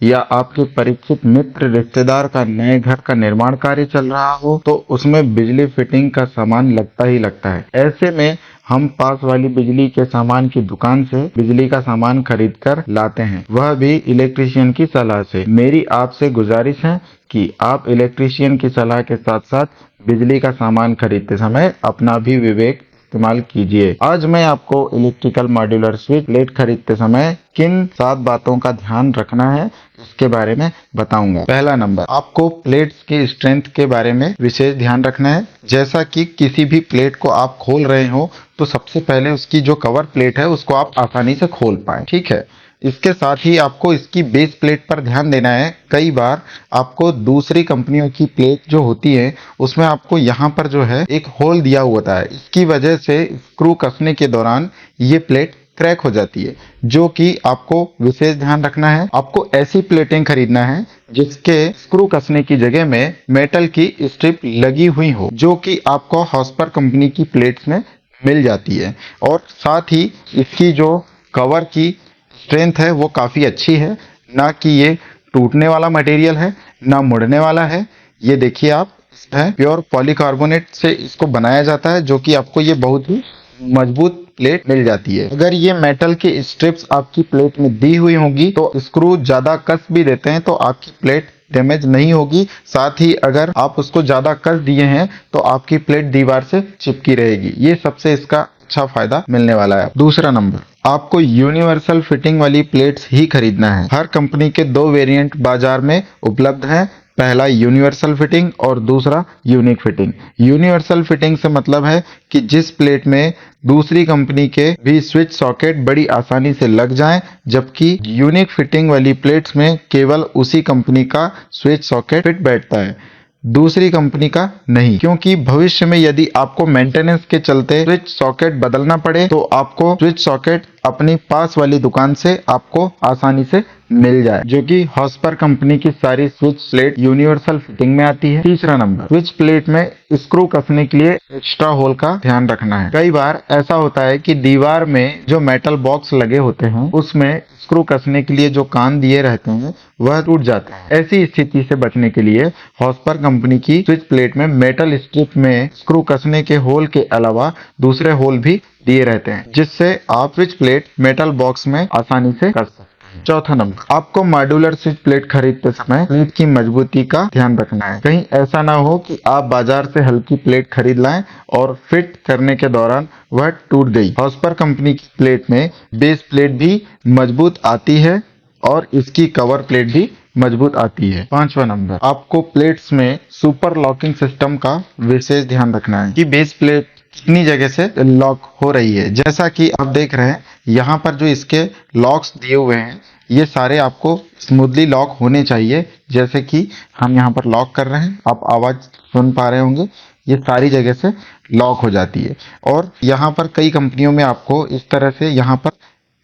या आपके परिचित मित्र रिश्तेदार का नए घर का निर्माण कार्य चल रहा हो तो उसमें बिजली फिटिंग का सामान लगता ही लगता है। ऐसे में हम पास वाली बिजली के सामान की दुकान से बिजली का सामान खरीद कर लाते हैं, वह भी इलेक्ट्रीशियन की सलाह से। मेरी आपसे गुजारिश है कि आप इलेक्ट्रीशियन की सलाह के साथ साथ बिजली का सामान खरीदते समय अपना भी विवेक इस्तेमाल कीजिए। आज मैं आपको इलेक्ट्रिकल मॉड्यूलर स्विच प्लेट खरीदते समय किन 7 बातों का ध्यान रखना है इसके बारे में बताऊंगा। पहला नंबर, आपको प्लेट्स की स्ट्रेंथ के बारे में विशेष ध्यान रखना है। जैसा कि किसी भी प्लेट को आप खोल रहे हो तो सबसे पहले उसकी जो कवर प्लेट है उसको आप आसानी से खोल पाए, ठीक है। इसके साथ ही आपको इसकी बेस प्लेट पर ध्यान देना है। कई बार आपको दूसरी कंपनियों की प्लेट जो होती है उसमें आपको यहाँ पर जो है एक होल दिया हुआ होता है, इसकी वजह से स्क्रू कसने के दौरान ये प्लेट क्रैक हो जाती है, जो कि आपको विशेष ध्यान रखना है। आपको ऐसी प्लेटें खरीदना है जिसके स्क्रू कसने की जगह में मेटल की स्ट्रिप लगी हुई हो, जो कि आपको हॉस्पर कंपनी की प्लेट्स में मिल जाती है। और साथ ही इसकी जो कवर की स्ट्रेंथ है वो काफ़ी अच्छी है, ना कि ये टूटने वाला मटेरियल है ना मुड़ने वाला है। ये देखिए आप, है प्योर पॉलीकार्बोनेट से इसको बनाया जाता है, जो कि आपको ये बहुत ही मजबूत प्लेट मिल जाती है। अगर ये मेटल की स्ट्रिप्स आपकी प्लेट में दी हुई होंगी तो स्क्रू ज्यादा कस भी देते हैं तो आपकी प्लेट डैमेज नहीं होगी। साथ ही अगर आप उसको ज्यादा कस दिए हैं तो आपकी प्लेट दीवार से चिपकी रहेगी। ये सबसे इसका अच्छा फायदा मिलने वाला है। दूसरा नंबर, आपको यूनिवर्सल फिटिंग वाली प्लेट्स ही खरीदना है। हर कंपनी के 2 वेरिएंट बाजार में उपलब्ध हैं। पहला यूनिवर्सल फिटिंग और दूसरा यूनिक फिटिंग। यूनिवर्सल फिटिंग से मतलब है कि जिस प्लेट में दूसरी कंपनी के भी स्विच सॉकेट बड़ी आसानी से लग जाएं, जबकि यूनिक फिटिंग वाली प्लेट्स में केवल उसी कंपनी का स्विच सॉकेट फिट बैठता है, दूसरी कंपनी का नहीं। क्योंकि भविष्य में यदि आपको मेंटेनेंस के चलते स्विच सॉकेट बदलना पड़े तो आपको स्विच सॉकेट अपनी पास वाली दुकान से आपको आसानी से मिल जाए, जो कि हॉस्पर कंपनी की सारी स्विच प्लेट यूनिवर्सल फिटिंग में आती है। तीसरा नंबर, स्विच प्लेट में स्क्रू कसने के लिए एक्स्ट्रा होल का ध्यान रखना है। कई बार ऐसा होता है कि दीवार में जो मेटल बॉक्स लगे होते हैं उसमें स्क्रू कसने के लिए जो कान दिए रहते हैं वह टूट जाते हैं। ऐसी स्थिति से बचने के लिए हॉस्पर कंपनी की स्विच प्लेट में मेटल स्ट्रिप में स्क्रू कसने के होल के अलावा दूसरे होल भी दिए रहते हैं, जिससे आप स्विच प्लेट मेटल बॉक्स में आसानी से कस सकते हैं। चौथा नंबर, आपको मॉड्यूलर स्विच प्लेट खरीदते समय प्लेट की मजबूती का ध्यान रखना है। कहीं ऐसा ना हो कि आप बाजार से हल्की प्लेट खरीद लाएं और फिट करने के दौरान वह टूट गई। हॉस्पर कंपनी की प्लेट में बेस प्लेट भी मजबूत आती है और इसकी कवर प्लेट भी मजबूत आती है। पांचवा नंबर, आपको प्लेट्स में सुपर लॉकिंग सिस्टम का विशेष ध्यान रखना है कि बेस प्लेट कितनी जगह से लॉक हो रही है। जैसा कि आप देख रहे हैं यहाँ पर जो इसके लॉक्स दिए हुए हैं ये सारे आपको स्मूथली लॉक होने चाहिए। जैसे कि हम यहाँ पर लॉक कर रहे हैं, आप आवाज सुन पा रहे होंगे, ये सारी जगह से लॉक हो जाती है। और यहाँ पर कई कंपनियों में आपको इस तरह से यहाँ पर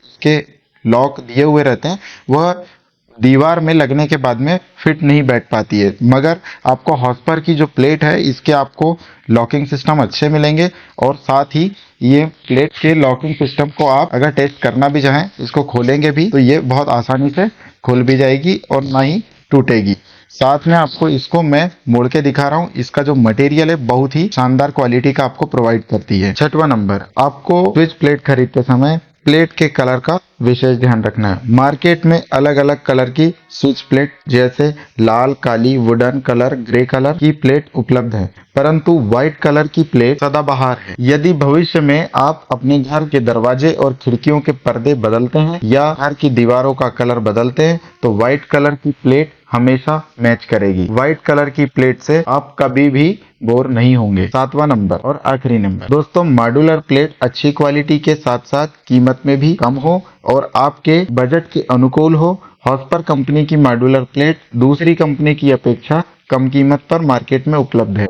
इसके लॉक दिए हुए रहते हैं, वह दीवार में लगने के बाद में फिट नहीं बैठ पाती है। मगर आपको हॉस्पर की जो प्लेट है इसके आपको लॉकिंग सिस्टम अच्छे मिलेंगे और साथ ही ये प्लेट के लॉकिंग सिस्टम को आप अगर टेस्ट करना भी चाहें, इसको खोलेंगे भी तो ये बहुत आसानी से खुल भी जाएगी और ना ही टूटेगी। साथ में आपको इसको मैं मोड़ के दिखा रहा हूँ, इसका जो मटेरियल है बहुत ही शानदार क्वालिटी का आपको प्रोवाइड करती है। छठवां नंबर, आपको स्विच प्लेट खरीदते समय प्लेट के कलर का विशेष ध्यान रखना है। मार्केट में अलग अलग कलर की स्विच प्लेट जैसे लाल, काली, वुडन कलर, ग्रे कलर की प्लेट उपलब्ध है, परंतु व्हाइट कलर की प्लेट सदाबहार है। यदि भविष्य में आप अपने घर के दरवाजे और खिड़कियों के पर्दे बदलते हैं या घर की दीवारों का कलर बदलते हैं तो व्हाइट कलर की प्लेट हमेशा मैच करेगी। व्हाइट कलर की प्लेट से आप कभी भी बोर नहीं होंगे। सातवां नंबर और आखिरी नंबर, दोस्तों मॉड्यूलर प्लेट अच्छी क्वालिटी के साथ साथ कीमत में भी कम हो और आपके बजट के अनुकूल हो। हॉस्पर कंपनी की मॉड्यूलर प्लेट दूसरी कंपनी की अपेक्षा कम कीमत पर मार्केट में उपलब्ध है।